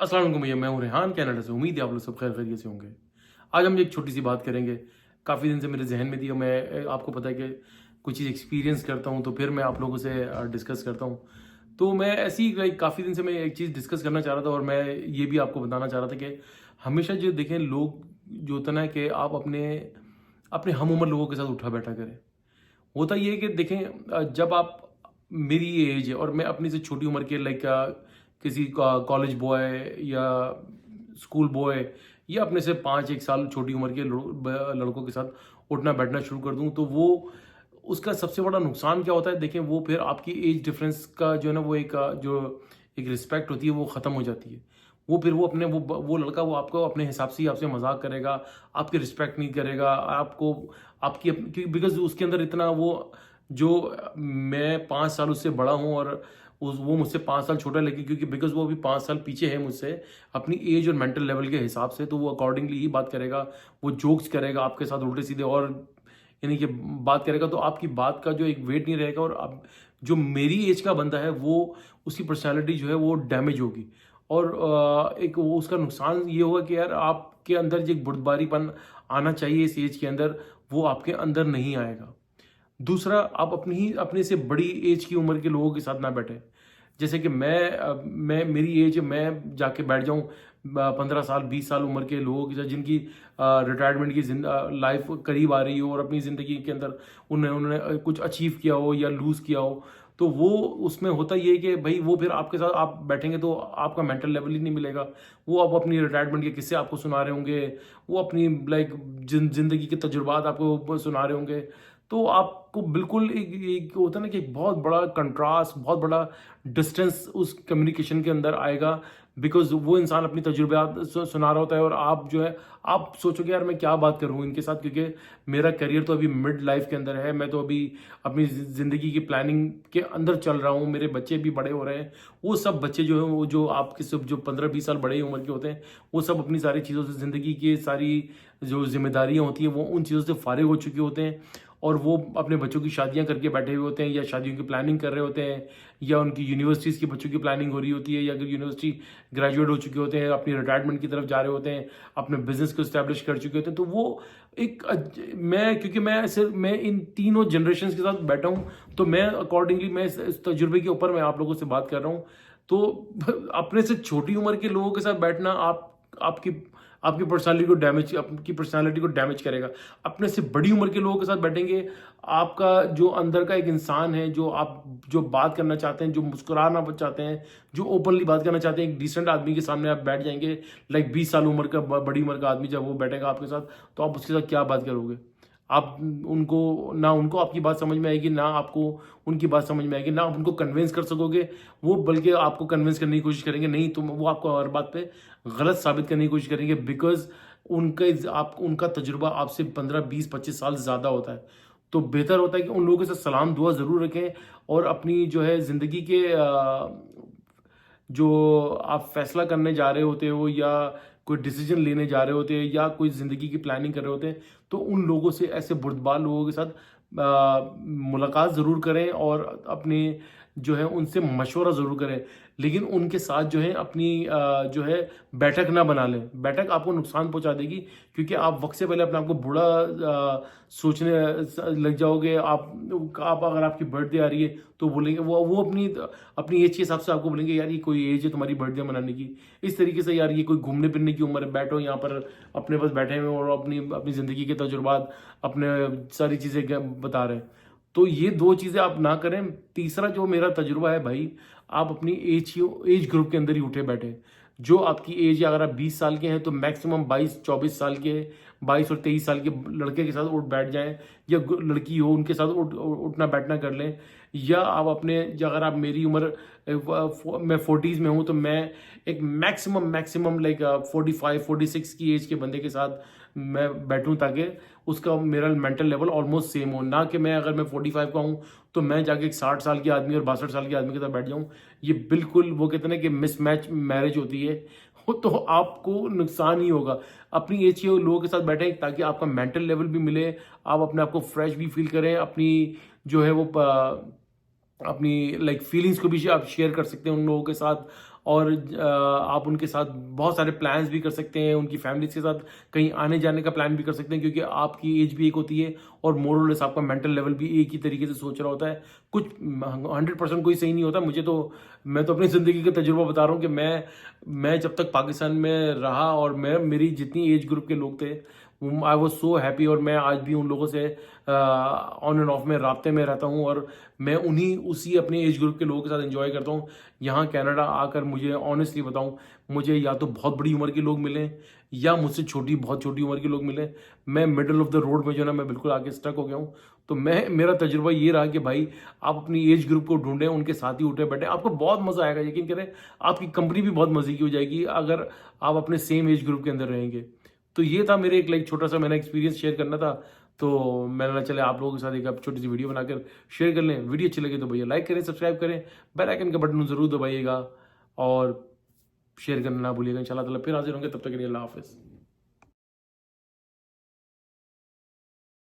अस्सलाम वालेकुम भैया, मैं हूँ रेहान कनाडा से। उम्मीद है आप लोग सब खैर खैरियत से होंगे। आज हम एक छोटी सी बात करेंगे। काफ़ी दिन से मेरे जहन में थी और मैं आपको पता है कि कुछ चीज़ एक्सपीरियंस करता हूँ तो फिर मैं आप लोगों से डिस्कस करता हूँ। तो मैं ऐसी लाइक काफ़ी दिन से मैं एक चीज़ डिस्कस करना चाह रहा था और मैं ये भी आपको बताना चाह रहा था कि हमेशा जो देखें लोग जो होता है ना कि आप अपने अपने हम उम्र लोगों के साथ उठा बैठा करें। होता ये है कि देखें जब आप मेरी एज है और मैं अपनी से छोटी उम्र के लाइक किसी कॉलेज बॉय या स्कूल बॉय या अपने से 5 1 साल छोटी उम्र के लड़कों के साथ उठना बैठना शुरू कर दूं तो वो उसका सबसे बड़ा नुकसान क्या होता है। देखें वो फिर आपकी एज डिफरेंस का जो है ना वो एक जो एक रिस्पेक्ट होती है वो ख़त्म हो जाती है। वो फिर वो अपने वो लड़का वो आपको अपने हिसाब से ही आपसे मजाक करेगा, आपकी रिस्पेक्ट नहीं करेगा, आपको आपकी बिकॉज उसके अंदर इतना वो जो मैं 5 साल उससे बड़ा हूँ और वो मुझसे 5 साल छोटा है, लेकिन क्योंकि बिकॉज वो अभी 5 साल पीछे है मुझसे अपनी एज और मेंटल लेवल के हिसाब से, तो वो अकॉर्डिंगली ही बात करेगा। वो जोक्स करेगा आपके साथ उल्टे सीधे और यानी कि बात करेगा तो आपकी बात का जो एक वेट नहीं रहेगा और अब जो मेरी एज का बंदा है वो उसकी पर्सनैलिटी जो है वो डैमेज होगी। और एक वो उसका नुकसान ये होगा कि यार आपके अंदर जो एक बुर्दबारीपन आना चाहिए इस एज के अंदर वो आपके अंदर नहीं आएगा। दूसरा, आप अपने से बड़ी एज की उम्र के लोगों के साथ ना बैठे। जैसे कि मैं मेरी एज मैं जाके बैठ जाऊं 15 साल 20 साल उम्र के लोगों के साथ जिनकी रिटायरमेंट की लाइफ करीब आ रही हो और अपनी ज़िंदगी के अंदर उन्होंने कुछ अचीव किया हो या लूज़ किया हो। तो वो उसमें होता ये है कि भाई वो फिर आपके साथ आप बैठेंगे तो आपका मेंटल लेवल ही नहीं मिलेगा। वो आप अपनी रिटायरमेंट के किस्से आपको सुना रहे होंगे, वो अपनी लाइक ज़िंदगी के तजुर्बात आपको सुना रहे होंगे। तो आपको बिल्कुल एक होता है ना कि एक बहुत बड़ा कंट्रास्ट, बहुत बड़ा डिस्टेंस उस कम्युनिकेशन के अंदर आएगा। बिकॉज वो इंसान अपनी तजुर्बात सुना रहा होता है और आप जो है आप सोचोगे यार मैं क्या बात करूँ इनके साथ, क्योंकि मेरा करियर तो अभी मिड लाइफ के अंदर है। मैं तो अभी अपनी ज़िंदगी की प्लानिंग के अंदर चल रहा हूँ, मेरे बच्चे भी बड़े हो रहे हैं। वो सब बच्चे जो हैं वो जो आपके सब जो 15 20 साल बड़े उम्र के होते हैं वो सब अपनी सारी चीज़ों से ज़िंदगी की सारी जो जिम्मेदारियाँ होती हैं वो उन चीज़ों से फारिग हो चुके होते हैं और वो अपने बच्चों की शादियां करके बैठे हुए होते हैं या शादियों की प्लानिंग कर रहे होते हैं या उनकी यूनिवर्सिटीज़ की बच्चों की प्लानिंग हो रही होती है या अगर यूनिवर्सिटी ग्रेजुएट हो चुके होते हैं अपनी रिटायरमेंट की तरफ जा रहे होते हैं, अपने बिजनेस को इस्टेब्लिश कर चुके होते हैं। तो वो एक मैं क्योंकि मैं सिर्फ मैं इन तीनों जनरेशन के साथ बैठा हूँ तो मैं अकॉर्डिंगली मैं इस तजुर्बे के ऊपर मैं आप लोगों से बात कर रहा हूँ। तो अपने से छोटी उम्र के लोगों के साथ बैठना आपकी आपकी पर्सनालिटी को डैमेज आपकी पर्सनालिटी को डैमेज करेगा। अपने से बड़ी उम्र के लोगों के साथ बैठेंगे, आपका जो अंदर का एक इंसान है जो आप जो बात करना चाहते हैं, जो मुस्कुराना चाहते हैं, जो ओपनली बात करना चाहते हैं, एक डिसेंट आदमी के सामने आप बैठ जाएंगे। लाइक 20 साल उम्र का बड़ी उम्र का आदमी जब वो बैठेगा आपके साथ तो आप उसके साथ क्या बात करोगे। आप उनको आपकी बात समझ में आएगी, ना आपको उनकी बात समझ में आएगी, ना आप उनको कन्विंस कर सकोगे। वो बल्कि आपको कन्विंस करने की कोशिश करेंगे, नहीं तुम वो आपको हर बात पे गलत साबित करने की कोशिश करेंगे। बिकॉज उनका तजुर्बा आपसे 15 20 25 साल ज़्यादा होता है। तो बेहतर होता है कि उन लोगों के साथ सलाम दुआ ज़रूर रखें और अपनी जो है ज़िंदगी के जो आप फैसला करने जा रहे होते हो या कोई डिसीजन लेने जा रहे होते हैं या कोई ज़िंदगी की प्लानिंग कर रहे होते हैं तो उन लोगों से ऐसे बुर्दबार लोगों के साथ मुलाकात ज़रूर करें और अपने जो है उनसे मशवरा ज़रूर करें। लेकिन उनके साथ जो है अपनी जो है बैठक ना बना लें। बैठक आपको नुकसान पहुंचा देगी क्योंकि आप वक्त से पहले अपने आप को बुरा सोचने लग जाओगे। आप अगर आपकी बर्थडे आ रही है तो बोलेंगे वो अपनी अपनी एज के हिसाब से आपको बोलेंगे यार ये कोई एज है तुम्हारी बर्थडे मनाने की। इस तरीके से यार ये कोई घूमने फिरने की उम्र है, बैठो यहाँ पर अपने पास बैठे हुए और अपनी अपनी ज़िंदगी के तजुर्बात अपने सारी चीज़ें बता रहे हैं। तो ये दो चीज़ें आप ना करें। तीसरा जो मेरा तजुर्बा है भाई, आप अपनी एज ग्रुप के अंदर ही उठे बैठे। जो आपकी एज अगर आप 20 साल के हैं तो मैक्सिमम 22 24 साल के 22 और 23 साल के लड़के के साथ उठ बैठ जाएं या लड़की हो उनके साथ उठना बैठना कर लें। या आप अपने अगर आप मेरी उम्र मैं 40s में हूँ तो मैं एक मैक्सिमम लाइक 45 46 की एज के बंदे के साथ मैं बैठूं ताकि उसका मेरा मेंटल लेवल ऑलमोस्ट सेम हो। ना कि मैं अगर मैं 45 का हूँ तो मैं जाके एक 60 साल के आदमी और 62 साल के आदमी के साथ बैठ जाऊँ। ये बिल्कुल वो कहते हैं ना कि मिसमैच मैरिज होती है तो आपको नुकसान ही होगा। अपनी एज के लोगों के साथ बैठें ताकि आपका मेंटल लेवल भी मिले, आप अपने आप को फ्रेश भी फील करें, अपनी जो है वो अपनी लाइक फीलिंग्स को भी आप शेयर कर सकते हैं उन लोगों के साथ। और आप उनके साथ बहुत सारे प्लान्स भी कर सकते हैं, उनकी फैमिलीज के साथ कहीं आने जाने का प्लान भी कर सकते हैं, क्योंकि आपकी एज भी एक होती है और मोरलेस आपका मेंटल लेवल भी एक ही तरीके से सोच रहा होता है। कुछ 100% कोई सही नहीं होता। मैं तो अपनी ज़िंदगी का तजुर्बा बता रहा हूँ कि मैं जब तक पाकिस्तान में रहा और मेरी जितनी एज ग्रुप के लोग थे, आई वॉज सो हैप्पी, और मैं आज भी उन लोगों से ऑन एंड ऑफ में राब्ते में रहता हूँ, और मैं उसी अपने एज ग्रुप के लोगों के साथ एंजॉय करता हूँ। यहाँ कनाडा आकर मुझे ऑनेस्टली बताऊँ, मुझे या तो बहुत बड़ी उम्र के लोग मिले या मुझसे बहुत छोटी उम्र के लोग मिले। मैं मिडल ऑफ द रोड में जो ना, मैं बिल्कुल आके स्टक हो गया हूँ। तो मेरा तजुर्बा ये रहा कि भाई आप अपनी एज ग्रुप को ढूंढें, उनके साथ ही उठे बैठे, आपको बहुत मज़ा आएगा। यकीन करें, आपकी कंपनी भी बहुत मज़े की हो जाएगी अगर आप अपने सेम एज ग्रुप के अंदर रहेंगे। तो ये था मेरे एक छोटा सा मैंने एक्सपीरियंस शेयर करना था। तो मैंने चले आप लोगों के साथ एक छोटी सी वीडियो बनाकर शेयर कर लें। वीडियो अच्छी लगे तो भैया लाइक करें, सब्सक्राइब करें, बेल आइकन का बटन जरूर दबाइएगा और शेयर करना ना भूलिएगा। इंशाल्लाह ताला फिर हाजिर होंगे, तब तक के लिए अल्लाह हाफिज़।